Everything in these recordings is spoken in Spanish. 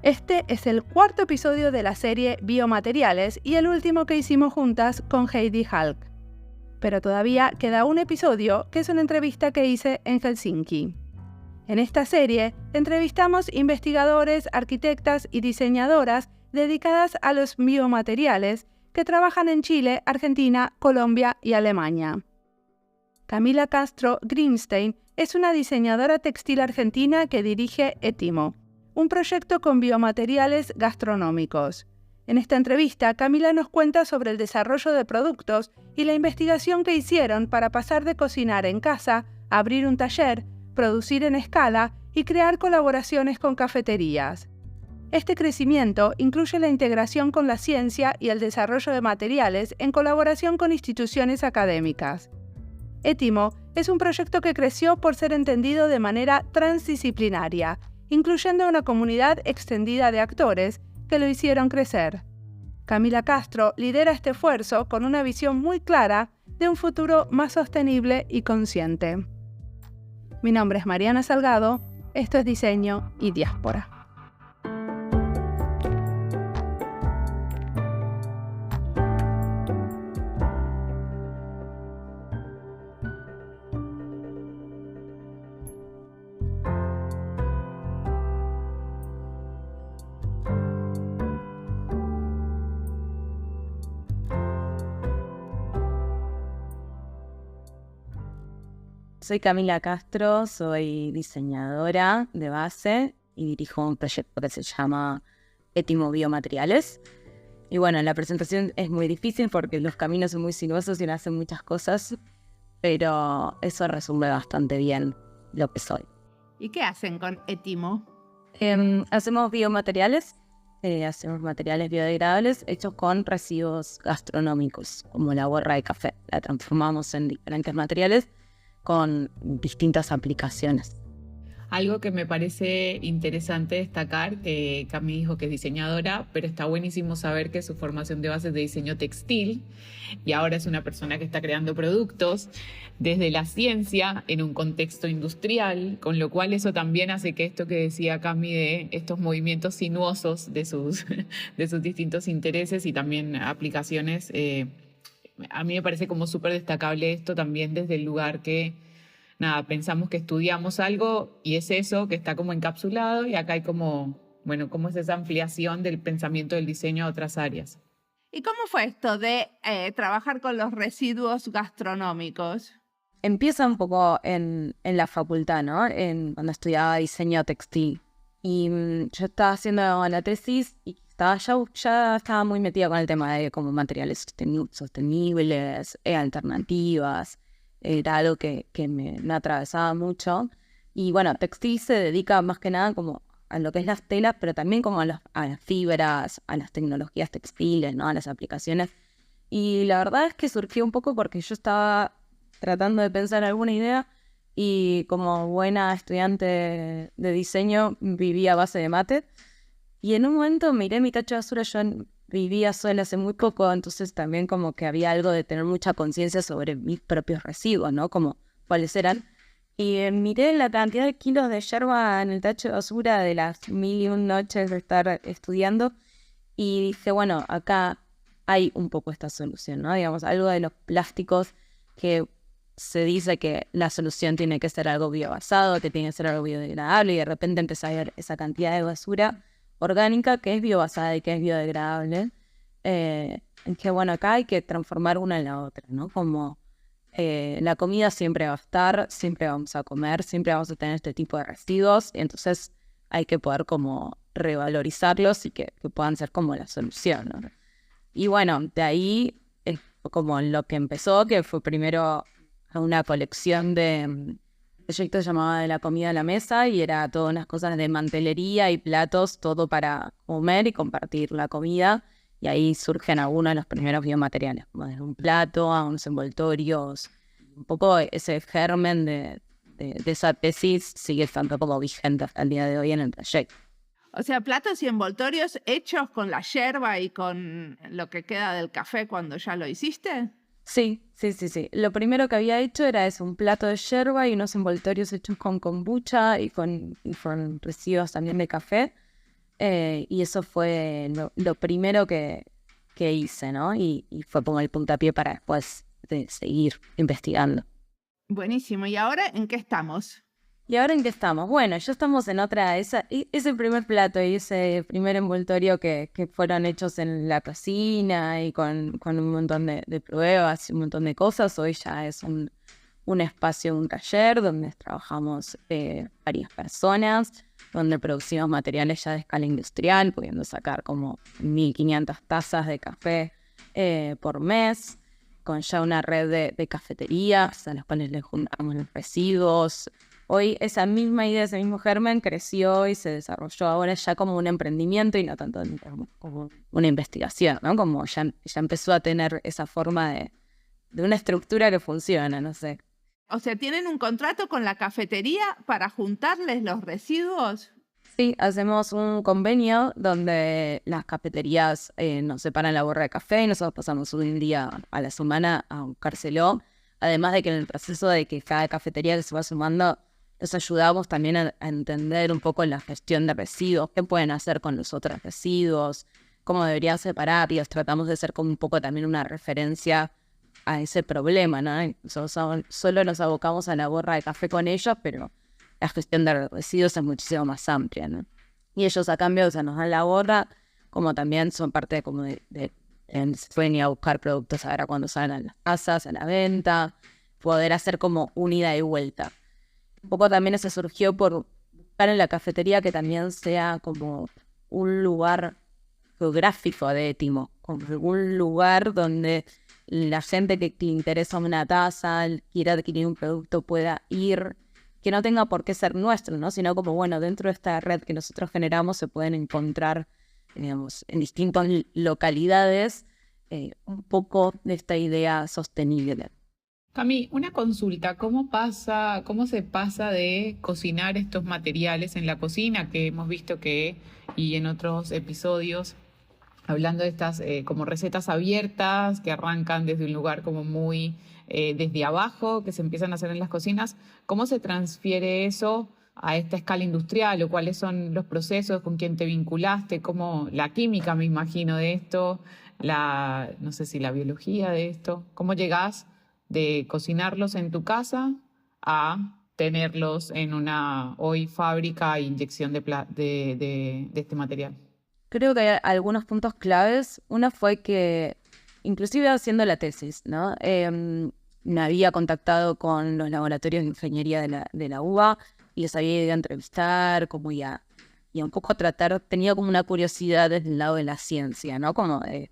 Este es el cuarto episodio de la serie Biomateriales y el último que hicimos juntas con Heidi Halk. Pero todavía queda un episodio que es una entrevista que hice en Helsinki. En esta serie entrevistamos investigadores, arquitectas y diseñadoras dedicadas a los biomateriales que trabajan en Chile, Argentina, Colombia y Alemania. Camila Castro Greenstein es una diseñadora textil argentina que dirige Etimo, un proyecto con biomateriales gastronómicos. En esta entrevista, Camila nos cuenta sobre el desarrollo de productos y la investigación que hicieron para pasar de cocinar en casa a abrir un taller, producir en escala y crear colaboraciones con cafeterías. Este crecimiento incluye la integración con la ciencia y el desarrollo de materiales en colaboración con instituciones académicas. Etimo es un proyecto que creció por ser entendido de manera transdisciplinaria, incluyendo una comunidad extendida de actores que lo hicieron crecer. Camila Castro lidera este esfuerzo con una visión muy clara de un futuro más sostenible y consciente. Mi nombre es Mariana Salgado, esto es Diseño y Diáspora. Soy Camila Castro, soy diseñadora de base y dirijo un proyecto que se llama Etimo Biomateriales. Y bueno, la presentación es muy difícil porque los caminos son muy sinuosos y hacen muchas cosas, pero eso resume bastante bien lo que soy. ¿Y qué hacen con Etimo? Hacemos biomateriales, hacemos materiales biodegradables hechos con residuos gastronómicos, como la borra de café. La transformamos en diferentes materiales con distintas aplicaciones. Algo que me parece interesante destacar, Cami dijo que es diseñadora, pero está buenísimo saber que su formación de base es de diseño textil y ahora es una persona que está creando productos desde la ciencia en un contexto industrial, con lo cual eso también hace que esto que decía Cami de estos movimientos sinuosos de sus distintos intereses y también aplicaciones, a mí me parece como súper destacable esto también desde el lugar que, pensamos que estudiamos algo y es eso que está como encapsulado y acá hay como es esa ampliación del pensamiento del diseño a otras áreas. ¿Y cómo fue esto de trabajar con los residuos gastronómicos? Empieza un poco en la facultad, ¿no? Cuando estudiaba diseño textil. Y yo estaba haciendo la tesis y ya estaba muy metida con el tema de como materiales sostenibles, alternativas. Era algo que me atravesaba mucho. Y bueno, textil se dedica más que nada como a lo que es las telas, pero también como a las fibras, a las tecnologías textiles, ¿no? A las aplicaciones. Y la verdad es que surgió un poco porque yo estaba tratando de pensar alguna idea y como buena estudiante de diseño vivía a base de mate. Y en un momento miré mi tacho de basura, yo vivía sola hace muy poco, entonces también como que había algo de tener mucha conciencia sobre mis propios residuos, ¿no? Como cuáles eran. Y miré la cantidad de kilos de yerba en el tacho de basura de las 1001 noches de estar estudiando y dije, bueno, acá hay un poco esta solución, ¿no? Digamos, algo de los plásticos que se dice que la solución tiene que ser algo biobasado, que tiene que ser algo biodegradable y de repente empecé a ver esa cantidad de basura orgánica que es biobasada y que es biodegradable, que bueno, acá hay que transformar una en la otra, ¿no? Como la comida siempre va a estar, siempre vamos a comer, siempre vamos a tener este tipo de residuos, y entonces hay que poder como revalorizarlos y que puedan ser como la solución, ¿no? Y bueno, de ahí es como lo que empezó, que fue primero una colección de proyecto se llamaba De la comida a la mesa y era todas unas cosas de mantelería y platos, todo para comer y compartir la comida. Y ahí surgen algunos de los primeros biomateriales, como desde un plato a unos envoltorios. Un poco ese germen de esa tesis sigue estando como vigente hasta el día de hoy en el proyecto. O sea, platos y envoltorios hechos con la yerba y con lo que queda del café cuando ya lo hiciste. Sí. Lo primero que había hecho era eso, un plato de yerba y unos envoltorios hechos con kombucha y con residuos también de café. y eso fue lo primero que hice, ¿no? Y fue como el puntapié para después de seguir investigando. Buenísimo. ¿Y ahora en qué estamos? ¿Y ahora en qué estamos? Bueno, ya estamos en otra, ese primer plato y ese primer envoltorio que fueron hechos en la cocina y con un montón de pruebas y un montón de cosas. Hoy ya es un espacio, un taller donde trabajamos varias personas, donde producimos materiales ya de escala industrial, pudiendo sacar como 1.500 tazas de café por mes, con ya una red de cafeterías a las cuales le juntamos los residuos. Hoy esa misma idea, ese mismo germen creció y se desarrolló ahora ya como un emprendimiento y no tanto como una investigación, ¿no? Como ya empezó a tener esa forma de una estructura que funciona, no sé. O sea, ¿tienen un contrato con la cafetería para juntarles los residuos? Sí, hacemos un convenio donde las cafeterías nos separan la borra de café y nosotros pasamos un día a la semana a buscárselo. Además de que en el proceso de que cada cafetería que se va sumando, nos ayudamos también a entender un poco la gestión de residuos, qué pueden hacer con los otros residuos, cómo deberían separarlos. Tratamos de ser como un poco también una referencia a ese problema, ¿no? Solo nos abocamos a la borra de café con ellos, pero la gestión de residuos es muchísimo más amplia, ¿no? Y ellos a cambio, o sea, nos dan la borra, como también son parte como de se pueden ir a buscar productos ahora cuando salen a las casas, a la venta, poder hacer como un ida y vuelta. Un poco también eso surgió por buscar en la cafetería que también sea como un lugar geográfico de Étimo, como un lugar donde la gente que le interesa una taza, quiera adquirir un producto, pueda ir, que no tenga por qué ser nuestro, ¿no? Sino como, bueno, dentro de esta red que nosotros generamos se pueden encontrar, digamos, en distintas localidades, un poco de esta idea sostenible. Cami, una consulta, cómo se pasa de cocinar estos materiales en la cocina, que hemos visto y en otros episodios, hablando de estas como recetas abiertas que arrancan desde un lugar como muy desde abajo, que se empiezan a hacer en las cocinas, ¿cómo se transfiere eso a esta escala industrial o cuáles son los procesos, con quién te vinculaste, cómo la química, me imagino, de esto, no sé si la biología de esto, cómo llegás de cocinarlos en tu casa a tenerlos en una hoy fábrica e inyección de este material? Creo que hay algunos puntos claves. Uno fue que, inclusive haciendo la tesis, ¿no? Me había contactado con los laboratorios de ingeniería de la UBA y les había ido a entrevistar, como y a un poco tratar, tenía como una curiosidad desde el lado de la ciencia, ¿no? Como de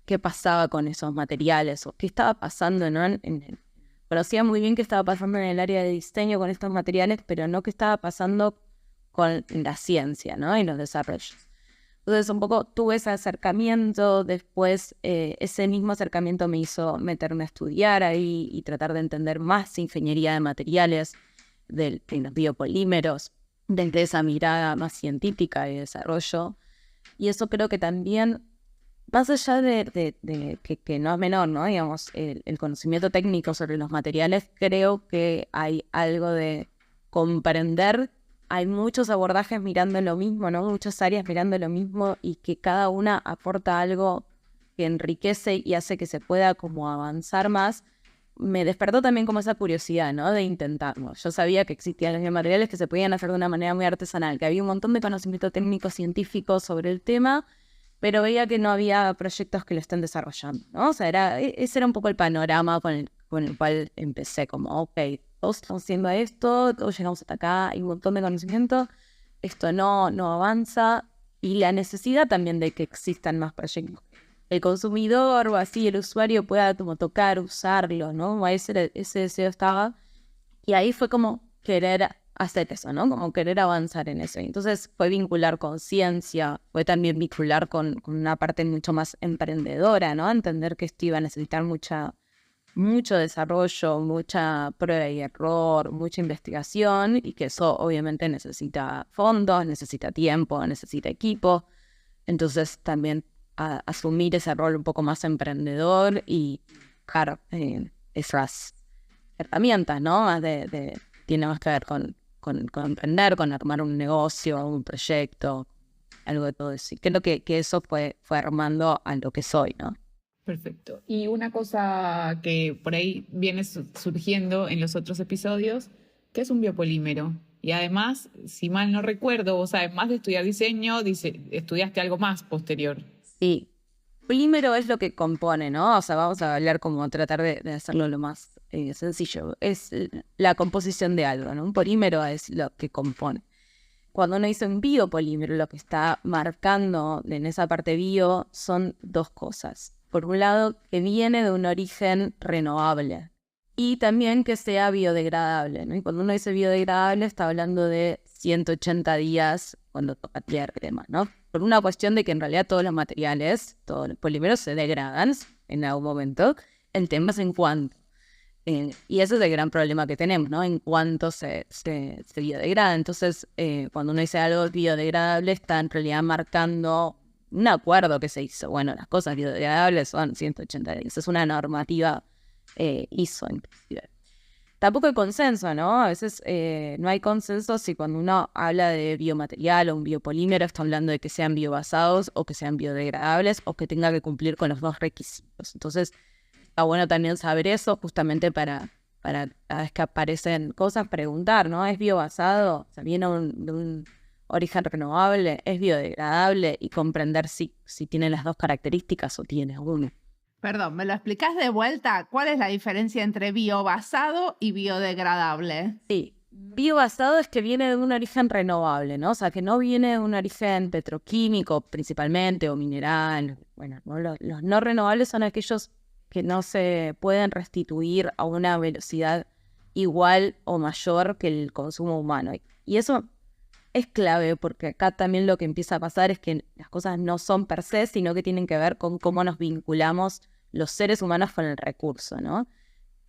qué pasaba con esos materiales o qué estaba pasando, ¿no? Conocía muy bien qué estaba pasando en el área de diseño con estos materiales, pero no qué estaba pasando con la ciencia, ¿no? Y los desarrollos. Entonces un poco tuve ese acercamiento, después ese mismo acercamiento me hizo meterme a estudiar ahí y tratar de entender más ingeniería de materiales, de los biopolímeros, desde esa mirada más científica y de desarrollo. Y eso creo que también, más allá de que no es menor, ¿no? Digamos, el conocimiento técnico sobre los materiales, creo que hay algo de comprender. Hay muchos abordajes mirando lo mismo, ¿no? Muchas áreas mirando lo mismo y que cada una aporta algo que enriquece y hace que se pueda como avanzar más. Me despertó también como esa curiosidad, ¿no? De intentarlo. Yo sabía que existían los biomateriales que se podían hacer de una manera muy artesanal, que había un montón de conocimiento técnico científico sobre el tema, pero veía que no había proyectos que lo estén desarrollando, ¿no? O sea, ese era un poco el panorama con el cual empecé, como, ok, todos estamos haciendo esto, todos llegamos hasta acá, hay un montón de conocimiento, esto no avanza, y la necesidad también de que existan más proyectos. El consumidor o así, el usuario pueda como tocar, usarlo, ¿no? Ese deseo estaba, y ahí fue como querer hacer eso, ¿no? Como querer avanzar en eso. Entonces fue vincular con ciencia, fue también vincular con una parte mucho más emprendedora, ¿no? Entender que esto iba a necesitar mucho desarrollo, mucha prueba y error, mucha investigación, y que eso obviamente necesita fondos, necesita tiempo, necesita equipo. Entonces también asumir ese rol un poco más emprendedor y buscar esas herramientas, ¿no? Más tiene más que ver con emprender, con armar un negocio, un proyecto. algo de todo eso. Y creo que eso fue armando a lo que soy, ¿no? Perfecto. Y una cosa que por ahí viene surgiendo en los otros episodios, ¿qué es un biopolímero? Y además, si mal no recuerdo, vos además de estudiar diseño, estudiaste algo más posterior. Sí. Polímero es lo que compone, ¿no? O sea, vamos a hablar como tratar de hacerlo lo más sencillo. Es la composición de algo, ¿no? Un polímero es lo que compone. Cuando uno dice un biopolímero, lo que está marcando en esa parte bio son dos cosas. Por un lado, que viene de un origen renovable y también que sea biodegradable, ¿no? Y cuando uno dice biodegradable está hablando de 180 días cuando toca tierra y demás, ¿no? Por una cuestión de que en realidad todos los materiales, todos los polímeros se degradan en algún momento. El tema es en cuánto. Y ese es el gran problema que tenemos, ¿no? En cuánto se biodegrada. Entonces, cuando uno dice algo biodegradable, está en realidad marcando un acuerdo que se hizo. Bueno, las cosas biodegradables son 180 días. Es una normativa ISO, inclusive. Tampoco hay consenso, ¿no? A veces no hay consenso si cuando uno habla de biomaterial o un biopolímero está hablando de que sean biobasados o que sean biodegradables o que tenga que cumplir con los dos requisitos. Entonces, está bueno también saber eso justamente para cada vez que aparecen cosas, preguntar, ¿no? ¿Es biobasado? O sea, ¿viene de un origen renovable? ¿Es biodegradable? Y comprender si tiene las dos características o tiene uno. Perdón, ¿me lo explicás de vuelta? ¿Cuál es la diferencia entre biobasado y biodegradable? Sí, biobasado es que viene de un origen renovable, ¿no? O sea, que no viene de un origen petroquímico principalmente o mineral. Bueno, ¿no? Los no renovables son aquellos que no se pueden restituir a una velocidad igual o mayor que el consumo humano. Y eso es clave porque acá también lo que empieza a pasar es que las cosas no son per se, sino que tienen que ver con cómo nos vinculamos los seres humanos con el recurso, ¿no?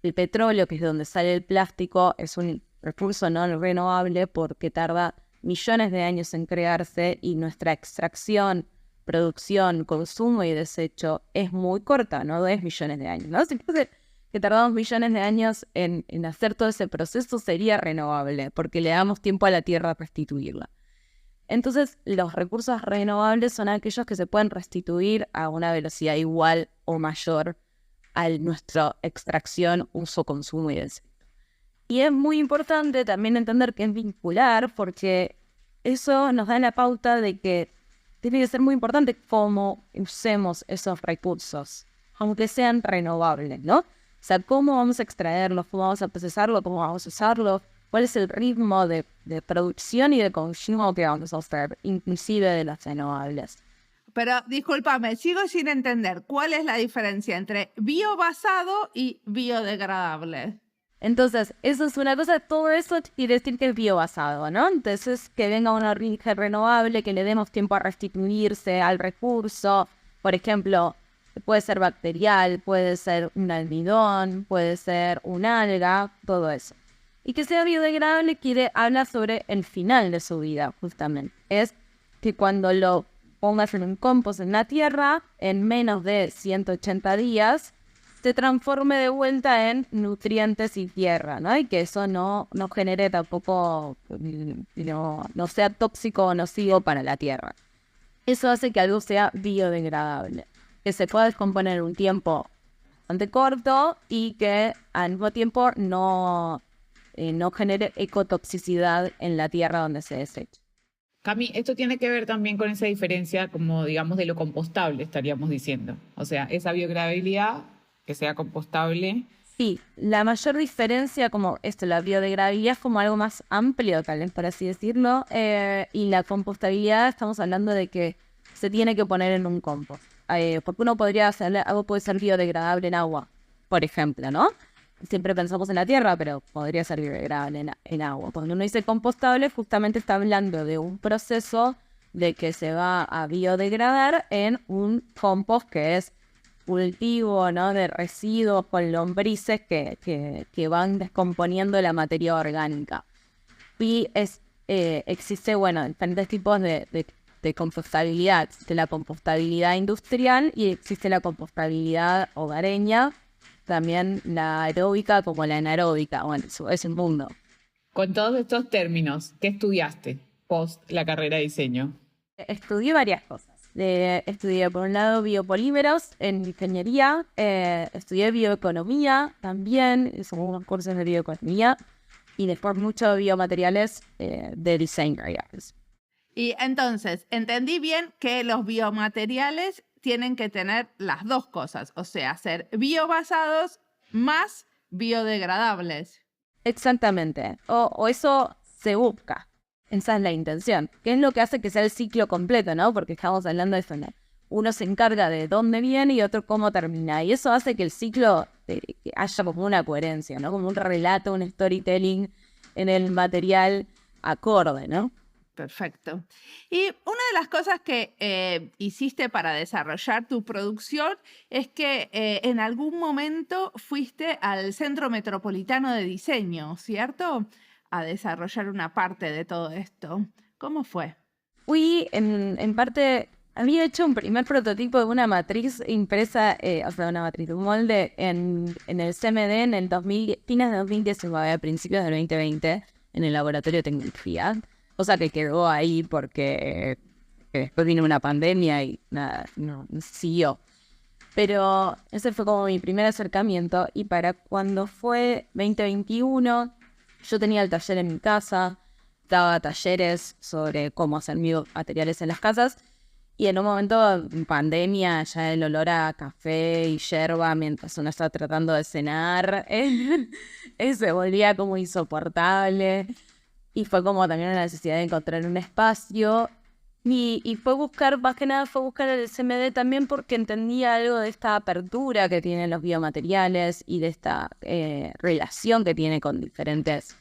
El petróleo, que es de donde sale el plástico, es un recurso no renovable porque tarda millones de años en crearse y nuestra extracción, producción, consumo y desecho es muy corta, ¿no? 10 millones de años, ¿no? Si fuese que tardamos millones de años en hacer todo ese proceso, sería renovable, porque le damos tiempo a la Tierra a restituirla. Entonces, los recursos renovables son aquellos que se pueden restituir a una velocidad igual o mayor a nuestra extracción, uso, consumo y desecho. Y es muy importante también entender que es vincular, porque eso nos da la pauta de que tiene que ser muy importante cómo usemos esos recursos, aunque sean renovables, ¿no? O sea, cómo vamos a extraerlos, cómo vamos a procesarlos, cómo vamos a usarlos, cuál es el ritmo de producción y de consumo que vamos a hacer, inclusive de las renovables. Pero, discúlpame, sigo sin entender cuál es la diferencia entre biobasado y biodegradable. Entonces, eso es una cosa, todo eso quiere decir que es biobasado, ¿no? Entonces, que venga una origen renovable, que le demos tiempo a restituirse al recurso. Por ejemplo, puede ser bacterial, puede ser un almidón, puede ser un alga, todo eso. Y que sea biodegradable habla sobre el final de su vida, justamente. Es que cuando lo pongas en un compost en la tierra, en menos de 180 días, se transforme de vuelta en nutrientes y tierra, ¿no? Y que eso no genere tampoco, no sea tóxico o nocivo para la tierra. Eso hace que algo sea biodegradable, que se pueda descomponer en un tiempo bastante corto y que al mismo tiempo no genere ecotoxicidad en la tierra donde se desecha. Cami, esto tiene que ver también con esa diferencia, como digamos, de lo compostable, estaríamos diciendo. O sea, esa biodegradabilidad, que sea compostable. Sí, la mayor diferencia, como la biodegradabilidad es como algo más amplio, tal vez, por así decirlo, y la compostabilidad estamos hablando de que se tiene que poner en un compost. Porque uno podría hacerle, algo puede ser biodegradable en agua, por ejemplo, ¿no? Siempre pensamos en la tierra, pero podría ser biodegradable en agua. Cuando uno dice compostable, justamente está hablando de un proceso de que se va a biodegradar en un compost que es cultivo, ¿no? De residuos con lombrices que van descomponiendo la materia orgánica. Y existe, diferentes tipos de compostabilidad. Existe la compostabilidad industrial y existe la compostabilidad hogareña. También la aeróbica como la anaeróbica. Bueno, eso es un mundo. Con todos estos términos, ¿qué estudiaste post la carrera de diseño? Estudié varias cosas. Estudié por un lado biopolímeros en ingeniería, estudié bioeconomía también, hice unos cursos de bioeconomía y después muchos biomateriales de diseño. Y entonces, entendí bien que los biomateriales tienen que tener las dos cosas, o sea, ser biobasados más biodegradables. Exactamente, o eso se busca. Esa es la intención, que es lo que hace que sea el ciclo completo, ¿no? Porque estamos hablando de eso, ¿no? Uno se encarga de dónde viene y otro cómo termina. Y eso hace que el ciclo que haya como una coherencia, ¿no? Como un relato, un storytelling en el material acorde, ¿no? Perfecto. Y una de las cosas que hiciste para desarrollar tu producción es que en algún momento fuiste al Centro Metropolitano de Diseño, ¿cierto? A desarrollar una parte de todo esto. ¿Cómo fue? Fui, en parte, había hecho un primer prototipo de una matriz impresa, un molde en el CMD en el fines de 2019, a principios del 2020, en el laboratorio de tecnología. Cosa que quedó ahí porque después vino una pandemia y nada, no siguió. Pero ese fue como mi primer acercamiento. Y para cuando fue 2021, yo tenía el taller en mi casa, daba talleres sobre cómo hacer materiales en las casas. Y en un momento, en pandemia, ya el olor a café y yerba mientras uno está tratando de cenar, se volvía como insoportable. Y fue como también una necesidad de encontrar un espacio. Y fue buscar, más que nada, fue buscar el CMD también porque entendía algo de esta apertura que tienen los biomateriales y de esta relación que tiene con diferentes,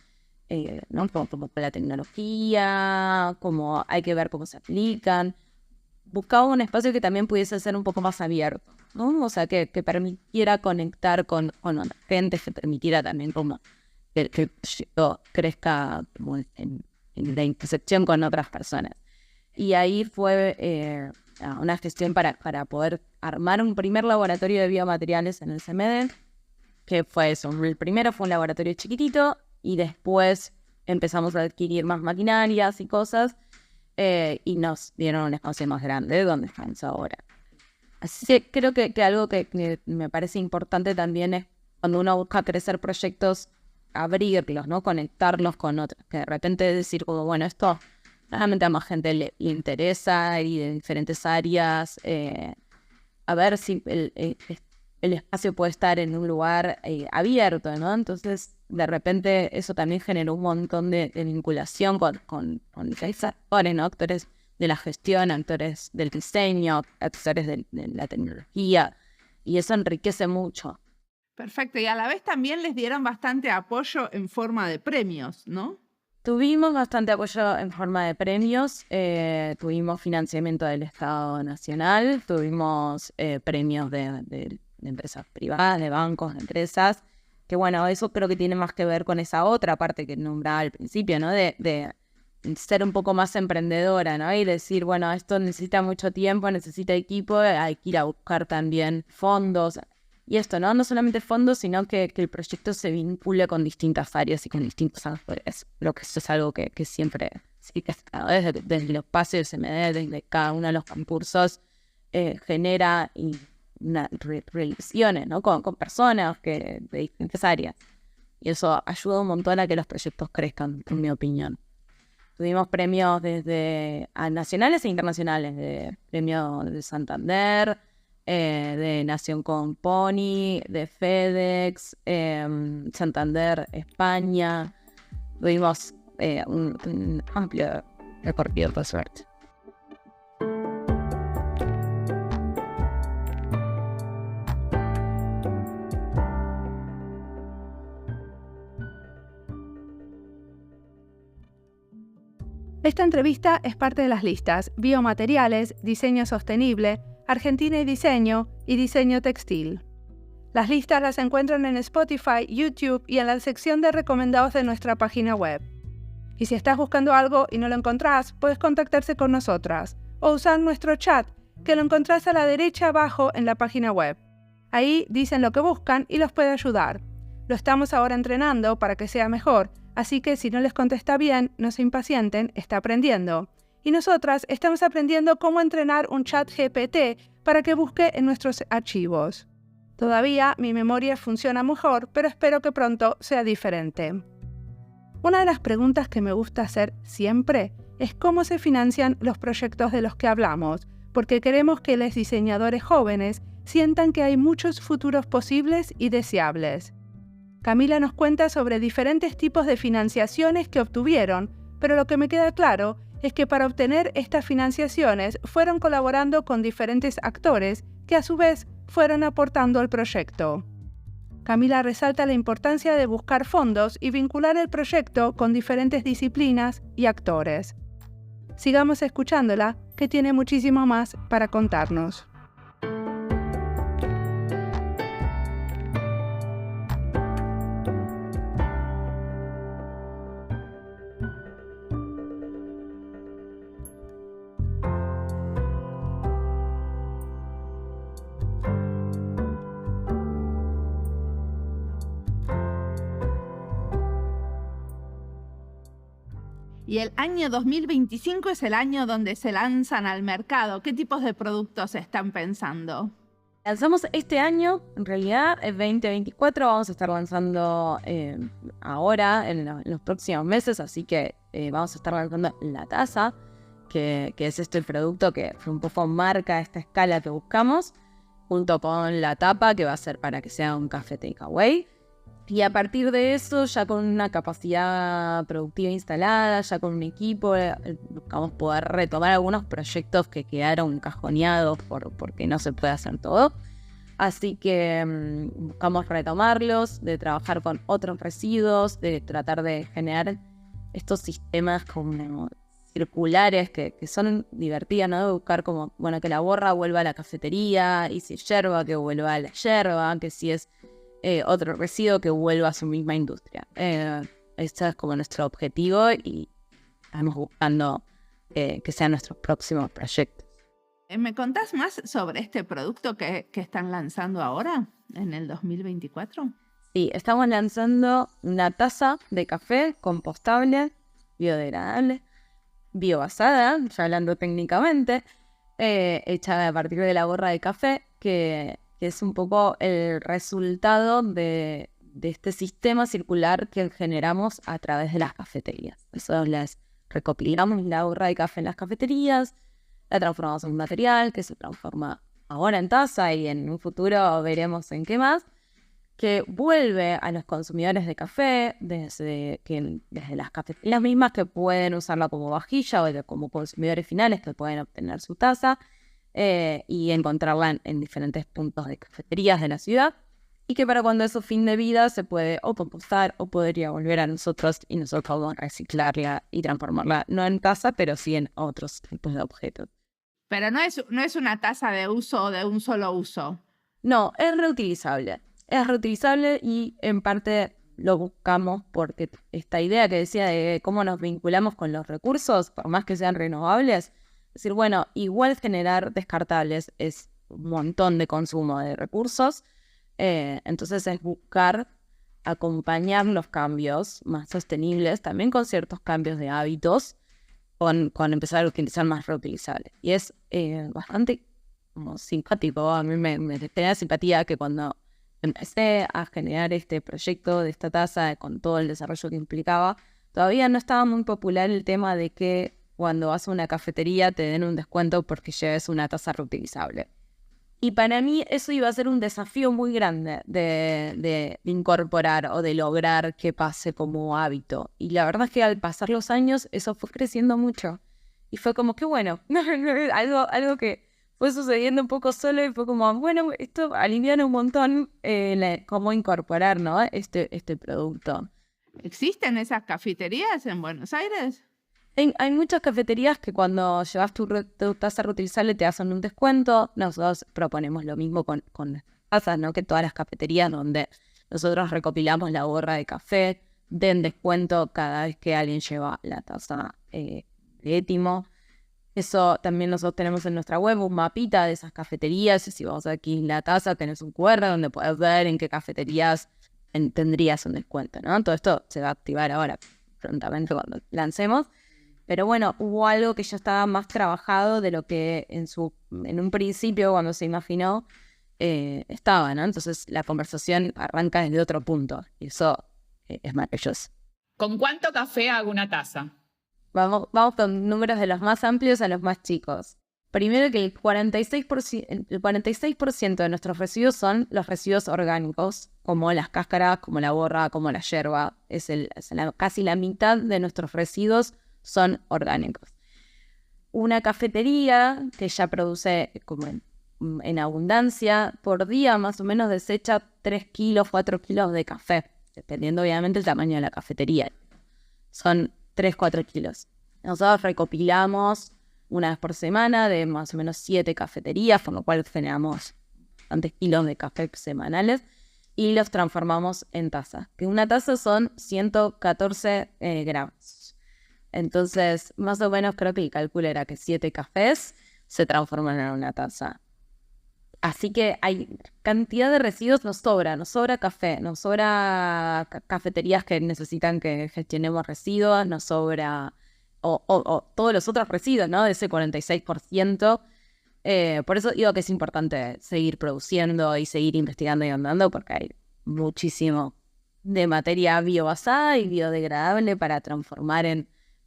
¿no? Como la tecnología, como hay que ver cómo se aplican. Buscaba un espacio que también pudiese ser un poco más abierto, ¿no? O sea, que permitiera conectar con la gente, que permitiera también como que el proyecto crezca como en la intersección con otras personas. Y ahí fue una gestión para poder armar un primer laboratorio de biomateriales en el CMD, que fue eso. El primero fue un laboratorio chiquitito y después empezamos a adquirir más maquinarias y cosas y nos dieron un espacio más grande donde estamos ahora. Así que creo que algo que me parece importante también es cuando uno busca crecer proyectos, abrirlos, ¿no? Conectarlos con otros, que de repente decir como, bueno, esto realmente a más gente le interesa y de diferentes áreas, a ver si el espacio puede estar en un lugar abierto, ¿no? Entonces, de repente, eso también generó un montón de vinculación con diferentes actores, ¿no? Actores de la gestión, actores del diseño, actores de la tecnología, y eso enriquece mucho. Perfecto, y a la vez también les dieron bastante apoyo en forma de premios, ¿no? Tuvimos bastante apoyo en forma de premios, tuvimos financiamiento del Estado Nacional, tuvimos premios de empresas privadas, de bancos, de empresas, que bueno, eso creo que tiene más que ver con esa otra parte que nombraba al principio, ¿no? De ser un poco más emprendedora, ¿no? Y decir, bueno, esto necesita mucho tiempo, necesita equipo, hay que ir a buscar también fondos. Y esto, ¿no? No solamente fondos, sino que el proyecto se vincule con distintas áreas y con distintos actores. Creo que eso es algo que siempre, sí, que desde los pases del CMD, desde cada uno de los concursos, genera relaciones, ¿no? Con personas de distintas áreas. Y eso ayuda un montón a que los proyectos crezcan, en mi opinión. Tuvimos premios desde nacionales e internacionales, de premio de Santander, de Nación con Pony, de FedEx, Santander, España. Tuvimos un amplio recorrido, por suerte. Esta entrevista es parte de las listas Biomateriales, Diseño Sostenible, Argentina y Diseño Textil. Las listas las encuentran en Spotify, YouTube y en la sección de recomendados de nuestra página web. Y si estás buscando algo y no lo encontrás, puedes contactarse con nosotras o usar nuestro chat, que lo encontrás a la derecha abajo en la página web. Ahí dicen lo que buscan y los puede ayudar. Lo estamos ahora entrenando para que sea mejor, así que si no les contesta bien, no se impacienten, está aprendiendo. y nosotras estamos aprendiendo cómo entrenar un chat GPT para que busque en nuestros archivos. Todavía mi memoria funciona mejor, pero espero que pronto sea diferente. Una de las preguntas que me gusta hacer siempre es cómo se financian los proyectos de los que hablamos, porque queremos que los diseñadores jóvenes sientan que hay muchos futuros posibles y deseables. Camila nos cuenta sobre diferentes tipos de financiaciones que obtuvieron, pero lo que me queda claro es que para obtener estas financiaciones fueron colaborando con diferentes actores que a su vez fueron aportando al proyecto. Camila resalta la importancia de buscar fondos y vincular el proyecto con diferentes disciplinas y actores. Sigamos escuchándola, que tiene muchísimo más para contarnos. Y el año 2025 es el año donde se lanzan al mercado. ¿Qué tipos de productos están pensando? Lanzamos este año, en realidad, el 2024, vamos a estar lanzando ahora, en los próximos meses, así que vamos a estar lanzando la taza, que es el producto que un poco marca esta escala que buscamos, junto con la tapa, que va a ser para que sea un café takeaway. Y a partir de eso, ya con una capacidad productiva instalada, ya con un equipo, buscamos poder retomar algunos proyectos que quedaron cajoneados porque no se puede hacer todo. Así que buscamos retomarlos, de trabajar con otros residuos, de tratar de generar estos sistemas como circulares que son divertidas, ¿no? De buscar como, bueno, que la borra vuelva a la cafetería, y si es yerba, que vuelva a la yerba, que si es otro residuo, que vuelva a su misma industria. Este es como nuestro objetivo y estamos buscando que sean nuestros próximos proyectos. ¿Me contás más sobre este producto que están lanzando ahora, en el 2024? Sí, estamos lanzando una taza de café compostable, biodegradable, biobasada, ya hablando técnicamente, hecha a partir de la borra de café, que es un poco el resultado de este sistema circular que generamos a través de las cafeterías. Eso les recopilamos la borra de café en las cafeterías, la transformamos en un material que se transforma ahora en taza y en un futuro veremos en qué más, que vuelve a los consumidores de café desde las cafeterías mismas, que pueden usarla como vajilla, o como consumidores finales que pueden obtener su taza y encontrarla en diferentes puntos de cafeterías de la ciudad, y que para cuando es su fin de vida se puede o compostar o podría volver a nosotros y nosotros vamos a reciclarla y transformarla, no en taza, pero sí en otros tipos de objetos. Pero no es una taza de uso o de un solo uso. No, es reutilizable. Es reutilizable y en parte lo buscamos porque esta idea que decía de cómo nos vinculamos con los recursos, por más que sean renovables, es decir, bueno, igual generar descartables es un montón de consumo de recursos, entonces es buscar acompañar los cambios más sostenibles, también con ciertos cambios de hábitos, con empezar a utilizar más reutilizables. Y es bastante como simpático, a mí me tenía simpatía que cuando empecé a generar este proyecto de esta taza con todo el desarrollo que implicaba, todavía no estaba muy popular el tema de que cuando vas a una cafetería te den un descuento porque lleves una taza reutilizable. Y para mí eso iba a ser un desafío muy grande de incorporar o de lograr que pase como hábito. Y la verdad es que al pasar los años eso fue creciendo mucho. Y fue como que bueno, algo que fue sucediendo un poco solo y fue como, bueno, esto aliviana un montón cómo incorporar, ¿no? este producto. ¿Existen esas cafeterías en Buenos Aires? Hay muchas cafeterías que cuando llevas tu taza reutilizable te hacen un descuento. Nosotros proponemos lo mismo con las tazas, ¿no? Que todas las cafeterías donde nosotros recopilamos la borra de café den descuento cada vez que alguien lleva la taza de Étimo. Eso también nosotros tenemos en nuestra web un mapita de esas cafeterías. Y si vos aquí en la taza tenés un QR donde podés ver en qué cafeterías tendrías un descuento, ¿no? Todo esto se va a activar ahora prontamente cuando lancemos. Pero bueno, hubo algo que ya estaba más trabajado de lo que en un principio, cuando se imaginó, estaba, ¿no? Entonces la conversación arranca desde otro punto. Y eso es maravilloso. ¿Con cuánto café hago una taza? Vamos con números de los más amplios a los más chicos. Primero que el 46% de nuestros residuos son los residuos orgánicos, como las cáscaras, como la borra, como la yerba. Casi la mitad de nuestros residuos son orgánicos. Una cafetería que ya produce como en abundancia, por día más o menos desecha 3 kilos, 4 kilos de café, dependiendo obviamente el tamaño de la cafetería. Son 3, 4 kilos. Nosotros recopilamos una vez por semana de más o menos 7 cafeterías, con lo cual generamos bastantes kilos de café semanales y los transformamos en taza. Que una taza son 114 gramos. Entonces, más o menos creo que el cálculo era que 7 cafés se transforman en una taza. Así que hay cantidad de residuos, nos sobra café, nos sobra cafeterías que necesitan que gestionemos residuos, nos sobra o todos los otros residuos, ¿no? De ese 46%. Por eso digo que es importante seguir produciendo y seguir investigando y andando, porque hay muchísimo de materia biobasada y biodegradable para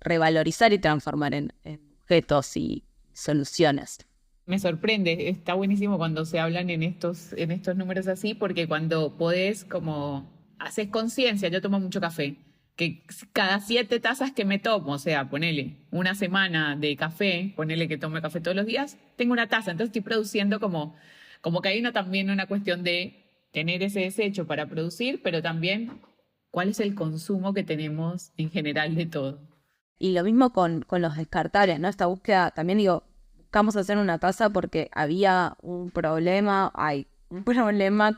revalorizar y transformar en objetos y soluciones. Me sorprende, está buenísimo cuando se hablan en estos números así, porque cuando podés, como haces conciencia, yo tomo mucho café, que cada 7 tazas que me tomo, o sea, ponele una semana de café, ponele que tome café todos los días, tengo una taza, entonces estoy produciendo como que hay también una cuestión de tener ese desecho para producir, pero también cuál es el consumo que tenemos en general de todo. Y lo mismo con los descartables, ¿no? Esta búsqueda, también digo, buscamos hacer una taza porque hay un problema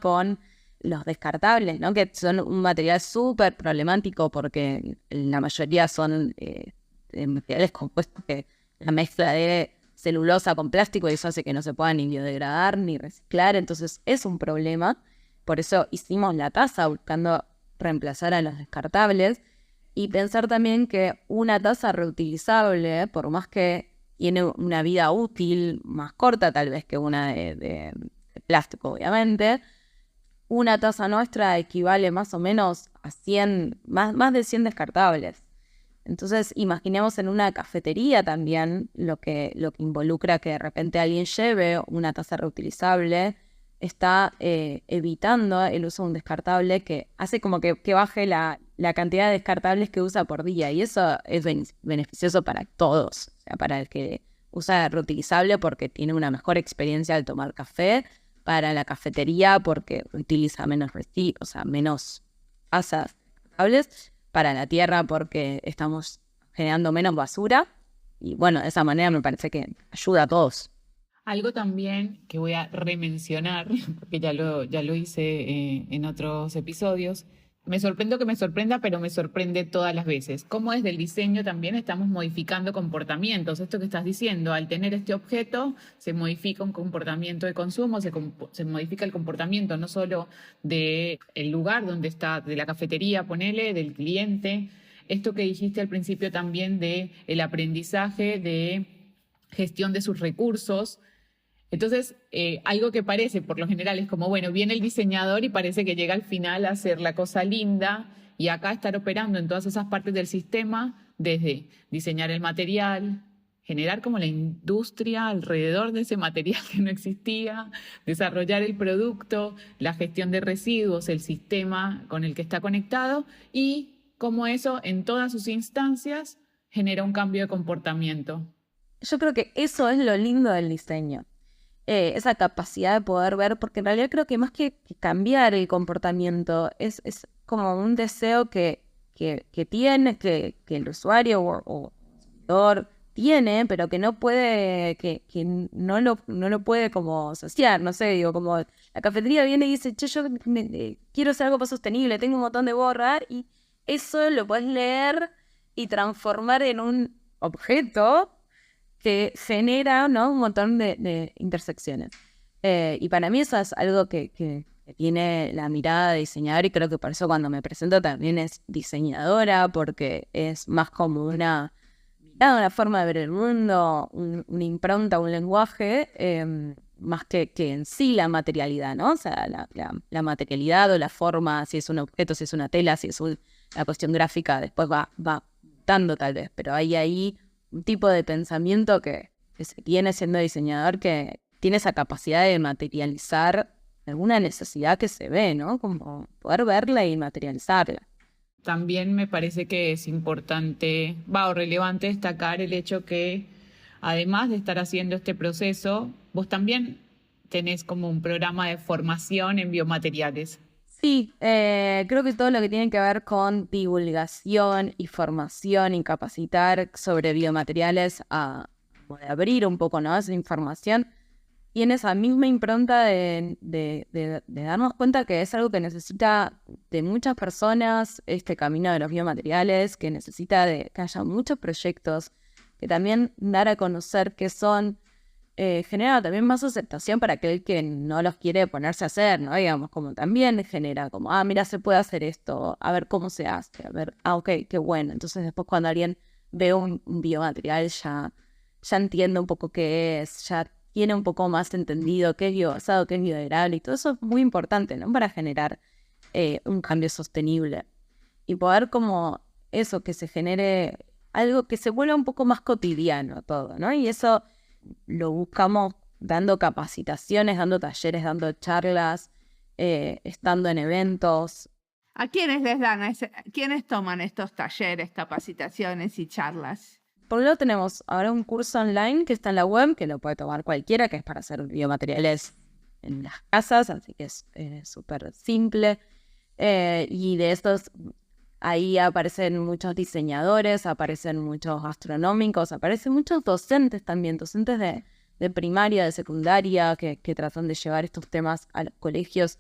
con los descartables, ¿no? Que son un material súper problemático porque la mayoría son materiales compuestos que la mezcla de celulosa con plástico y eso hace que no se puedan ni biodegradar ni reciclar, entonces es un problema. Por eso hicimos la taza buscando reemplazar a los descartables y pensar también que una taza reutilizable, por más que tiene una vida útil más corta tal vez que una de plástico, obviamente, una taza nuestra equivale más o menos a 100, más de 100 descartables. Entonces, imaginemos en una cafetería también lo que involucra que de repente alguien lleve una taza reutilizable, está evitando el uso de un descartable que hace como que baje la cantidad de descartables que usa por día. Y eso es beneficioso para todos. O sea, para el que usa reutilizable porque tiene una mejor experiencia al tomar café, para la cafetería porque utiliza menos residuos, o sea, menos tazas descartables, para la tierra porque estamos generando menos basura. Y bueno, de esa manera me parece que ayuda a todos. Algo también que voy a remencionar, porque ya lo hice en otros episodios, me sorprendo que me sorprenda, pero me sorprende todas las veces. Cómo desde el diseño también estamos modificando comportamientos. Esto que estás diciendo, al tener este objeto, se modifica un comportamiento de consumo, se modifica el comportamiento no solo del lugar donde está, de la cafetería, ponele, del cliente. Esto que dijiste al principio también de el aprendizaje de gestión de sus recursos. Entonces, algo que parece, por lo general, es como, bueno, viene el diseñador y parece que llega al final a hacer la cosa linda y acá estar operando en todas esas partes del sistema, desde diseñar el material, generar como la industria alrededor de ese material que no existía, desarrollar el producto, la gestión de residuos, el sistema con el que está conectado y cómo eso en todas sus instancias genera un cambio de comportamiento. Yo creo que eso es lo lindo del diseño. Esa capacidad de poder ver, porque en realidad creo que más que cambiar el comportamiento, es como un deseo que tiene, que el usuario o el consumidor tiene, pero que no puede, que no lo puede como saciar, no sé, digo, como la cafetería viene y dice, che, yo quiero hacer algo más sostenible, tengo un montón de borrar, y eso lo puedes leer y transformar en un objeto que genera, ¿no?, un montón de intersecciones. Y para mí eso es algo que tiene la mirada de diseñador y creo que por eso cuando me presento también es diseñadora, porque es más como una una forma de ver el mundo, una impronta, un lenguaje, más que en sí la materialidad, ¿no? O sea, la materialidad o la forma, si es un objeto, si es una tela, si es la cuestión gráfica, después va mutando tal vez, pero hay ahí un tipo de pensamiento que se tiene siendo diseñador que tiene esa capacidad de materializar alguna necesidad que se ve, ¿no? Como poder verla y materializarla. También me parece que es importante, o relevante destacar el hecho que además de estar haciendo este proceso, vos también tenés como un programa de formación en biomateriales. Sí, creo que todo lo que tiene que ver con divulgación y formación y capacitar sobre biomateriales de abrir un poco, ¿no?, esa información, tiene esa misma impronta de darnos cuenta que es algo que necesita de muchas personas, este camino de los biomateriales, que necesita de que haya muchos proyectos, que también dar a conocer qué son, genera también más aceptación para aquel que no los quiere ponerse a hacer, ¿no? Digamos, como también genera como, mira, se puede hacer esto, a ver cómo se hace, a ver, ok, qué bueno. Entonces después cuando alguien ve un biomaterial ya entiende un poco qué es, ya tiene un poco más entendido qué es biobasado, qué es biodegradable, y todo eso es muy importante, ¿no? Para generar un cambio sostenible. Y poder como eso, que se genere algo que se vuelva un poco más cotidiano todo, ¿no? Y eso lo buscamos dando capacitaciones, dando talleres, dando charlas, estando en eventos. ¿A quiénes quiénes toman estos talleres, capacitaciones y charlas? Por un lado tenemos ahora un curso online que está en la web, que lo puede tomar cualquiera, que es para hacer biomateriales en las casas, así que es súper simple. Y de estos, ahí aparecen muchos diseñadores, aparecen muchos gastronómicos, aparecen muchos docentes también, docentes de primaria, de secundaria, que tratan de llevar estos temas a los colegios.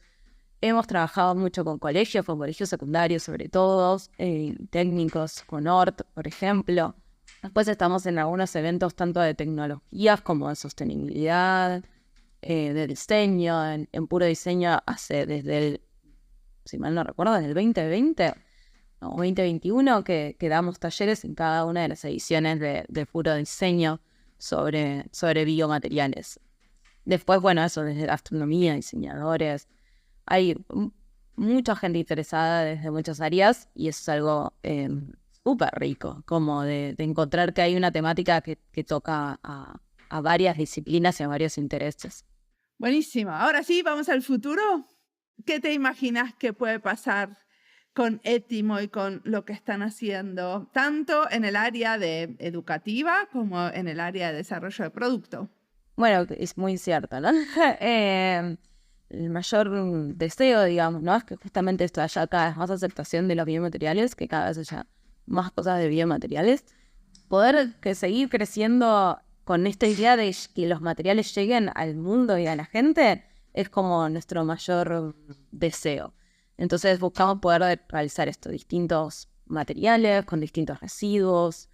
Hemos trabajado mucho con colegios secundarios sobre todo, técnicos, con ORT, por ejemplo. Después estamos en algunos eventos tanto de tecnologías como de sostenibilidad, de diseño, en puro diseño desde si mal no recuerdo, desde el 2020 o 2021 que damos talleres en cada una de las ediciones de puro diseño sobre biomateriales. Después, bueno, eso desde gastronomía, diseñadores, hay mucha gente interesada desde muchas áreas y eso es algo súper rico, como de encontrar que hay una temática que toca a varias disciplinas y a varios intereses. Buenísimo. Ahora sí, vamos al futuro. ¿Qué te imaginas que puede pasar con Etimo y con lo que están haciendo, tanto en el área educativa como en el área de desarrollo de producto? Bueno, es muy cierto, ¿no? El mayor deseo, digamos, ¿no?, es que justamente esto haya cada vez más aceptación de los biomateriales, que cada vez haya más cosas de biomateriales, poder seguir creciendo con esta idea de que los materiales lleguen al mundo y a la gente es como nuestro mayor deseo. Entonces buscamos poder realizar esto, distintos materiales con distintos residuos,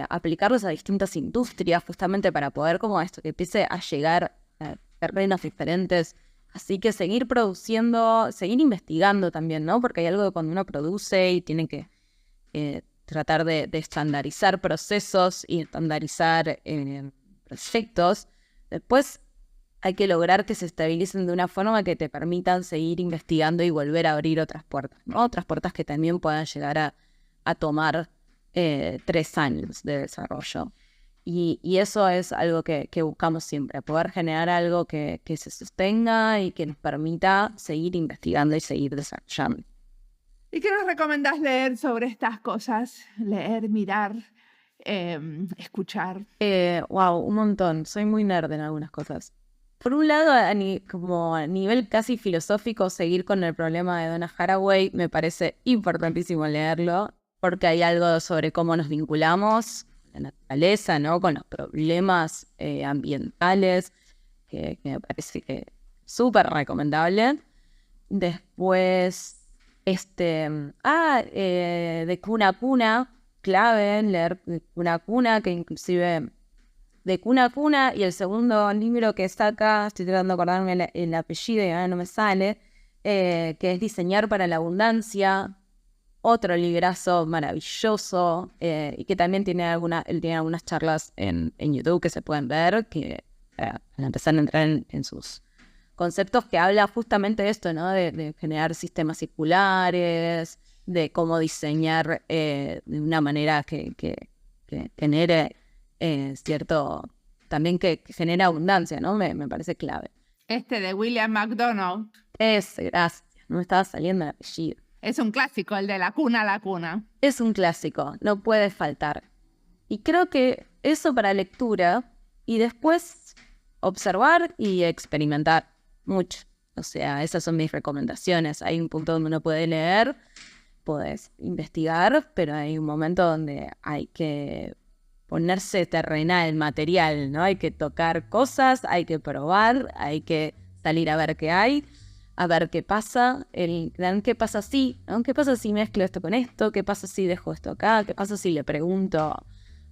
aplicarlos a distintas industrias justamente para poder como esto, que empiece a llegar a terrenos diferentes. Así que seguir produciendo, seguir investigando también, ¿no? Porque hay algo que cuando uno produce y tiene que tratar de estandarizar procesos y estandarizar proyectos, después hay que lograr que se estabilicen de una forma que te permitan seguir investigando y volver a abrir otras puertas, ¿no? Otras puertas que también puedan llegar a tomar 3 años de desarrollo. Y eso es algo que buscamos siempre, poder generar algo que se sostenga y que nos permita seguir investigando y seguir desarrollando. ¿Y qué nos recomendás leer sobre estas cosas? Leer, mirar, escuchar. Wow, un montón. Soy muy nerd en algunas cosas. Por un lado, como a nivel casi filosófico, seguir con el problema de Donna Haraway me parece importantísimo leerlo, porque hay algo sobre cómo nos vinculamos con la naturaleza, ¿no?, con los problemas ambientales, que me parece que súper recomendable. Después, de Cuna a Cuna, clave leer de Cuna a Cuna, que inclusive de Cuna a Cuna, y el segundo libro que saca, estoy tratando de acordarme el apellido y ahora no me sale, que es Diseñar para la Abundancia, otro librazo maravilloso y que también él tiene algunas charlas en YouTube que se pueden ver, que al empezar a entrar en sus conceptos, que habla justamente de esto, ¿no? De generar sistemas circulares, de cómo diseñar de una manera que genere cierto, también que genere abundancia, ¿no? Me parece clave. De William McDonald. Gracias, no me estaba saliendo el apellido. Es un clásico, el de La cuna a la cuna. Es un clásico, no puede faltar. Y creo que eso para lectura y después observar y experimentar mucho. O sea, esas son mis recomendaciones. Hay un punto donde uno puede leer, puedes investigar, pero hay un momento donde hay que ponerse terrenal, material, ¿no? Hay que tocar cosas, hay que probar, hay que salir a ver qué hay, a ver qué pasa, qué pasa si, ¿no? ¿Qué pasa si mezclo esto con esto? ¿Qué pasa si dejo esto acá? ¿Qué pasa si le pregunto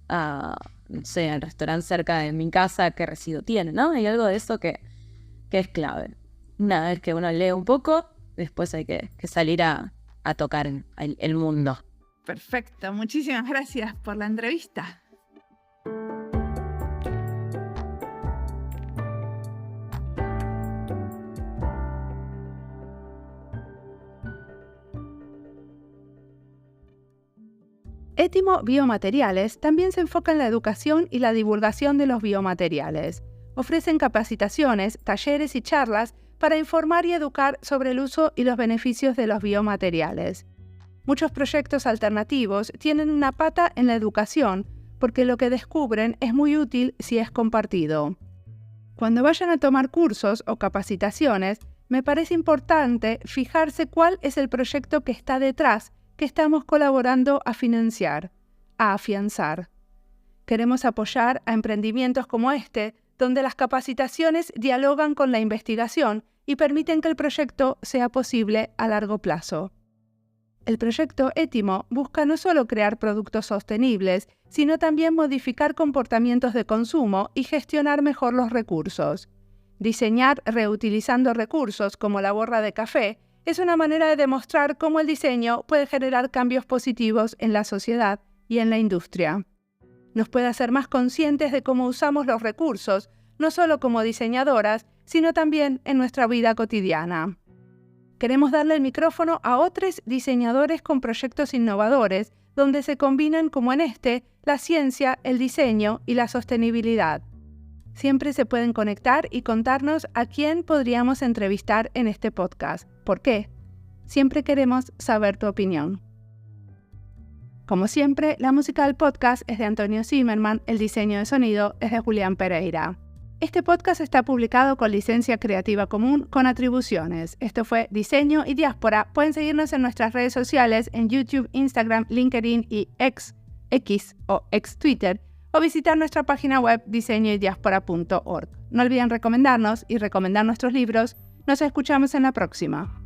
a, no sé, al restaurante cerca de mi casa qué residuo tiene, ¿no? Hay algo de eso que es clave. Una vez que uno lee un poco, después hay que salir a tocar el mundo. Perfecto, muchísimas gracias por la entrevista. Étimo Biomateriales también se enfoca en la educación y la divulgación de los biomateriales. Ofrecen capacitaciones, talleres y charlas para informar y educar sobre el uso y los beneficios de los biomateriales. Muchos proyectos alternativos tienen una pata en la educación, porque lo que descubren es muy útil si es compartido. Cuando vayan a tomar cursos o capacitaciones, me parece importante fijarse cuál es el proyecto que está detrás, que estamos colaborando a financiar, a afianzar. Queremos apoyar a emprendimientos como este, donde las capacitaciones dialogan con la investigación y permiten que el proyecto sea posible a largo plazo. El proyecto Étimo busca no solo crear productos sostenibles, sino también modificar comportamientos de consumo y gestionar mejor los recursos. Diseñar reutilizando recursos como la borra de café es una manera de demostrar cómo el diseño puede generar cambios positivos en la sociedad y en la industria. Nos puede hacer más conscientes de cómo usamos los recursos, no solo como diseñadoras, sino también en nuestra vida cotidiana. Queremos darle el micrófono a otros diseñadores con proyectos innovadores, donde se combinan, como en la ciencia, el diseño y la sostenibilidad. Siempre se pueden conectar y contarnos a quién podríamos entrevistar en este podcast. ¿Por qué? Siempre queremos saber tu opinión. Como siempre, la música del podcast es de Antonio Zimmerman, el diseño de sonido es de Julián Pereira. Este podcast está publicado con licencia Creativa Común con atribuciones. Esto fue Diseño y Diáspora. Pueden seguirnos en nuestras redes sociales en YouTube, Instagram, LinkedIn y X o ex Twitter, o visitar nuestra página web diseñoydiaspora.org. No olviden recomendarnos y recomendar nuestros libros. Nos escuchamos en la próxima.